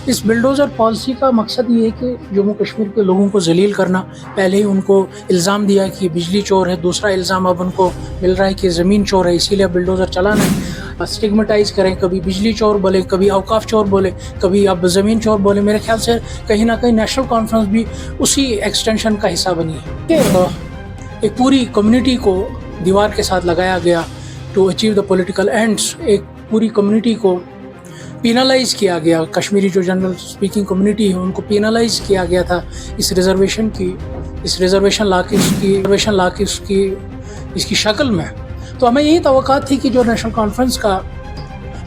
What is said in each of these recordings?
اس bulldozer policy کا مقصد یہ ہے کہ جموں کشمیر کے لوگوں کو ذلیل کرنا. پہلے ہی ان کو الزام دیا کہ بجلی چور ہے, دوسرا الزام اب ان کو مل رہا ہے کہ زمین چور ہے, اسی لیے بلڈوزر چلانا ہے. اسٹگمیٹائز کریں, کبھی بجلی چور بولے, کبھی اوقاف چور بولے, کبھی اب زمین چور بولے. میرے خیال سے کہیں نہ کہیں نیشنل کانفرنس بھی اسی ایکسٹینشن کا حصہ بنی ہے کہ ایک پوری کمیونٹی کو دیوار کے ساتھ لگایا گیا to achieve the political ends. ایک پوری کمیونٹی کو پینالائز کیا گیا. کشمیری جو جنرل اسپیکنگ کمیونٹی ہے ان کو پینالائز کیا گیا تھا اس ریزرویشن لا کے اس کی شکل میں. تو ہمیں یہی توقعات تھی کہ جو نیشنل کانفرنس کا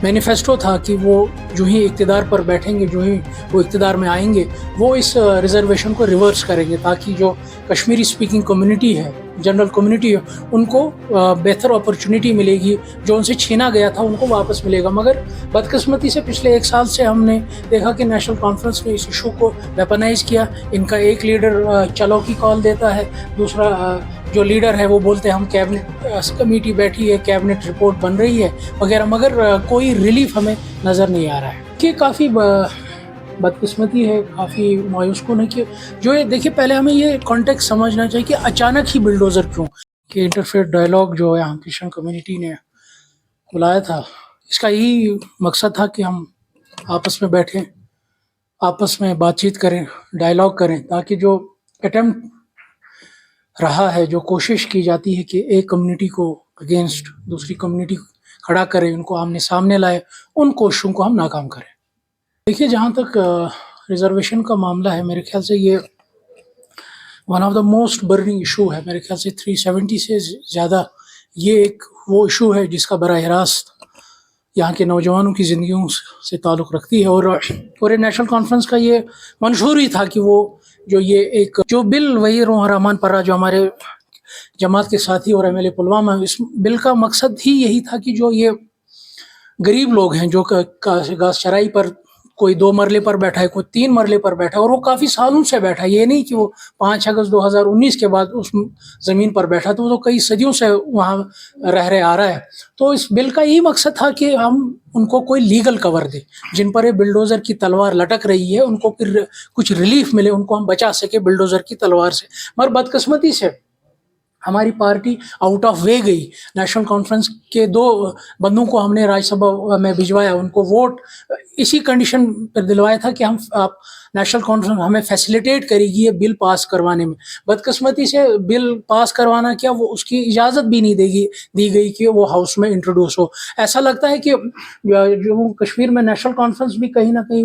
مینیفیسٹو تھا کہ وہ جو ہی اقتدار پر بیٹھیں گے, جو ہی وہ اقتدار میں آئیں گے, وہ اس ریزرویشن کو ریورس کریں گے تاکہ جو کشمیری اسپیکنگ کمیونٹی ہے, جنرل کمیونٹی ہے, ان کو بہتر اپرچونٹی ملے گی. جو ان سے چھینا گیا تھا ان کو واپس ملے گا. مگر بدقسمتی سے پچھلے 1 سال سے ہم نے دیکھا کہ نیشنل کانفرنس نے اس ایشو کو ویپنائز کیا. ان کا ایک لیڈر چلو کی کال دیتا ہے, دوسرا جو لیڈر ہے وہ بولتے ہیں ہم کیبنٹ کمیٹی بیٹھی ہے, کیبنٹ رپورٹ بن رہی ہے وغیرہ, مگر کوئی ریلیف ہمیں نظر نہیں آ رہا ہے. کہ کافی بدقسمتی ہے, کافی مایوس کن ہے کہ جو یہ دیکھیے پہلے ہمیں یہ کانٹیکٹ سمجھنا چاہیے کہ اچانک ہی بلڈوزر کیوں. کہ انٹرفیتھ ڈائلاگ جو یہاں کرسچن کمیونٹی نے بلایا تھا, اس کا یہی مقصد تھا کہ ہم آپس میں بیٹھیں, آپس میں بات چیت کریں, ڈائلاگ کریں, تاکہ جو اٹیمپٹ رہا ہے, جو کوشش کی جاتی ہے کہ ایک کمیونٹی کو اگینسٹ دوسری کمیونٹی کھڑا کریں, ان کو آمنے سامنے لائے, ان کوششوں کو ہم ناکام کریں. دیکھیے جہاں تک ریزرویشن کا معاملہ ہے, میرے خیال سے یہ one of the most burning issue ہے. میرے خیال سے 370 سے زیادہ یہ ایک وہ ایشو ہے جس کا براہ راست یہاں کے نوجوانوں کی زندگیوں سے تعلق رکھتی ہے. اور پورے نیشنل کانفرنس کا یہ منشور ہی تھا کہ وہ جو بل وحیر رحمان پرا جو ہمارے جماعت کے ساتھی اور ایم ایل اے پلوامہ, اس بل کا مقصد ہی یہی تھا کہ جو یہ غریب لوگ ہیں جو گھاس چرائی پر کوئی 2 مرلے پر بیٹھا ہے, کوئی 3 مرلے پر بیٹھا ہے, اور وہ کافی سالوں سے بیٹھا ہے. یہ نہیں کہ وہ 5 اگست 2019 کے بعد اس زمین پر بیٹھا, تو وہ تو کئی صدیوں سے وہاں رہ آ رہا ہے. تو اس بل کا یہی مقصد تھا کہ ہم ان کو کوئی لیگل کور دیں, جن پر بلڈوزر کی تلوار لٹک رہی ہے ان کو پھر کچھ ریلیف ملے, ان کو ہم بچا سکے بلڈوزر کی تلوار سے. مگر بدقسمتی سے ہماری پارٹی آؤٹ آف وے گئی. نیشنل کانفرنس کے 2 بندوں کو ہم نے راجیہ سبھا میں بھجوایا, ان کو ووٹ اسی کنڈیشن پر دلوایا تھا کہ ہم نیشنل کانفرنس ہمیں فیسیلیٹیٹ کرے گی یہ بل پاس کروانے میں. بدقسمتی سے بل پاس کروانا کیا, وہ اس کی اجازت بھی نہیں دی گئی کہ وہ ہاؤس میں انٹروڈیوس ہو. ایسا لگتا ہے کہ جموں کشمیر میں نیشنل کانفرنس بھی کہیں نہ کہیں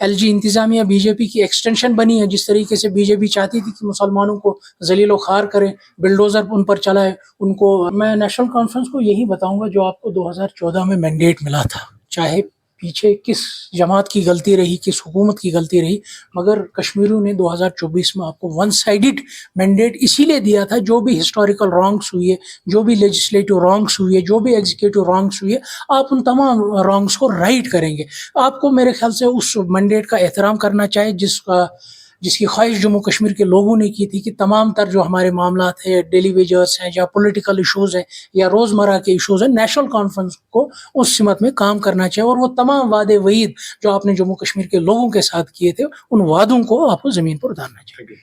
LG انتظامیہ BJP کی ایکسٹینشن بنی ہے. جس طریقے سے BJP چاہتی تھی کہ مسلمانوں کو ذلیل و خوار کریں, بلڈوزر ان پر چلائے ان کو. میں نیشنل کانفرنس کو یہی بتاؤں گا جو آپ کو 2014 میں مینڈیٹ ملا تھا, چاہے پیچھے کس جماعت کی غلطی رہی, کس حکومت کی غلطی رہی, مگر کشمیریوں نے 2024 میں آپ کو 1 سائیڈڈ مینڈیٹ اسی لیے دیا تھا. جو بھی ہسٹوریکل رانگس ہوئی ہے, جو بھی لیجسلیٹو رانگس ہوئی ہے, جو بھی ایگزیکٹو رانگس ہوئی ہے, آپ ان تمام رانگس کو رائٹ کریں گے. آپ کو میرے خیال سے اس مینڈیٹ کا احترام کرنا چاہیے جس کی خواہش جموں کشمیر کے لوگوں نے کی تھی کہ تمام تر جو ہمارے معاملات ہیں, ڈیلی ویجرس ہیں یا پولیٹیکل ایشوز ہیں یا روزمرہ کے ایشوز ہیں, نیشنل کانفرنس کو اس سمت میں کام کرنا چاہیے. اور وہ تمام وعدے وعید جو آپ نے جموں کشمیر کے لوگوں کے ساتھ کیے تھے, ان وعدوں کو آپ کو زمین پر اتارنا چاہیے.